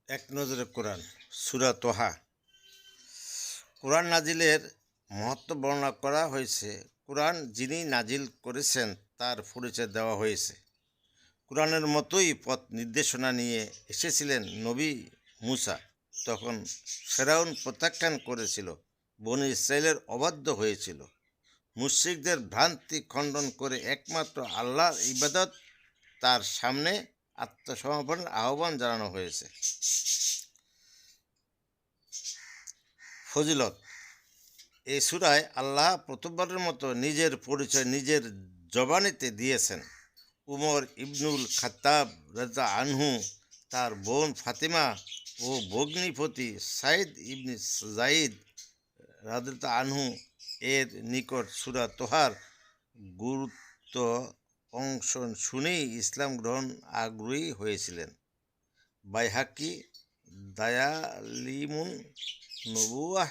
এক নজরে কোরআন সূরা তোহা। কোরআন নাজিলের মহত্ব বর্ণনা করা হয়েছে। কোরআন যিনি নাজিল করেছেন তার পরিচয় দেওয়া হয়েছে। কোরআনের মতোই পথ নির্দেশনা নিয়ে এসেছিলেন নবী মুসা। তখন ফেরাউন প্রত্যাখ্যান করেছিল, বনী ইসরাইলের অবাধ্য হয়েছিল। মুশরিকদের ভ্রান্তি খণ্ডন করে একমাত্র আল্লাহর ইবাদত তার সামনে আত্মসমর্পণের আহ্বান জানানো হয়েছে। ফজিলত: এই সূরায় আল্লাহ প্রথমবারের মতো নিজের পরিচয় নিজের জবানিতে দিয়েছেন। উমর ইবনুল খাত্তাব রাদিয়াল্লাহু আনহু তার বোন ফাতিমা ও ভগ্নিপতি সাইদ ইবনে যায়েদ রাদিয়াল্লাহু আনহু এর নিকট সূরা তোহার গুরুত্ব অংশ শুনেই ইসলাম গ্রহণ আগ্রহী হয়েছিলেন। বাইহাকি দালাইলুন নবুওয়াহ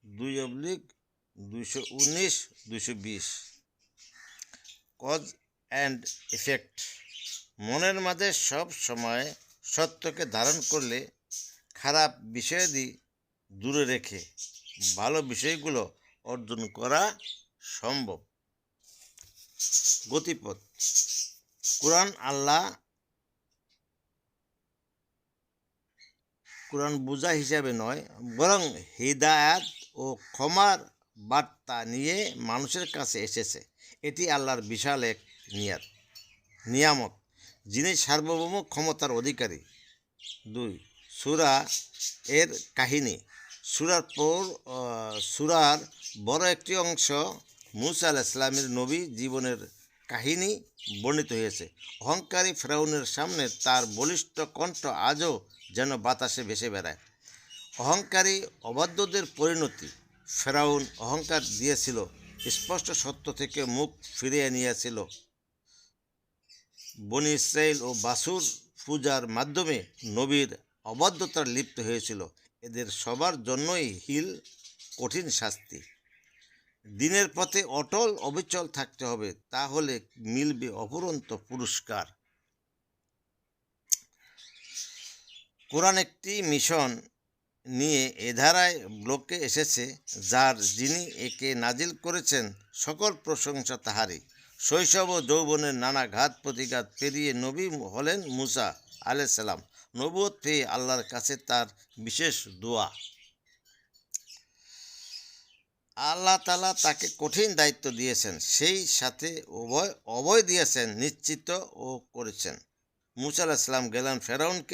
2/219-220। কজ অ্যান্ড ইফেক্ট: মনের মাঝে সব সময় সত্যকে ধারণ করলে খারাপ বিষয়াদি দূরে রেখে ভালো বিষয়গুলো অর্জন করা সম্ভব। গতিপথ: কোরআন বোঝা হিসাবে নয়, বরং হিদায়াত ও ক্ষমার বার্তা নিয়ে মানুষের কাছে এসেছে। এটি আল্লাহর বিশাল এক নিয়ামত, যিনি সার্বভৌম ক্ষমতার অধিকারী। 2. সূরা এর কাহিনী: সূরার বড় একটি অংশ মূসা আলাইহিস সালামের নবী জীবনের কাহিনী বর্ণিত হয়েছে। অহংকারী ফেরাউনের সামনে তার বলিষ্ঠ কণ্ঠ আজও যেন বাতাসে ভেসে বেড়ায়। অহংকারী অবাধ্যদের পরিণতি: ফেরাউন অহংকার দিয়েছিল, স্পষ্ট সত্য থেকে মুখ ফিরিয়ে নিয়েছিল। বনী ইসরাইল ও বাছুর পূজার মাধ্যমে নবীর অবাধ্যতার লিপ্ত হয়েছিল। এদের সবার জন্যই কঠিন শাস্তি। দিনের পথে অটল অবিচল থাকতে হবে, তাহলে মিলবে অফুরন্ত পুরস্কার। কোরআন একটি মিশন নিয়ে এ ধারায় ব্লকে এসেছে, যিনি একে নাজিল করেছেন সকল প্রশংসা তাহারই। শৈশব ও যৌবনের নানা ঘাত প্রতিঘাত পেরিয়ে নবী হলেন মুসা আলাইহিস সালাম। নবুয়ত পেয়ে আল্লাহর কাছে তার বিশেষ দোয়া। আল্লাহ তাআলা তাকে কঠিন দায়িত্ব দিয়েছেন, সেই সাথে অভয় দিয়েছেন, নিশ্চিত ও করেছেন। মুসা আলাইহিস সালাম গেলেন ফেরাউনকে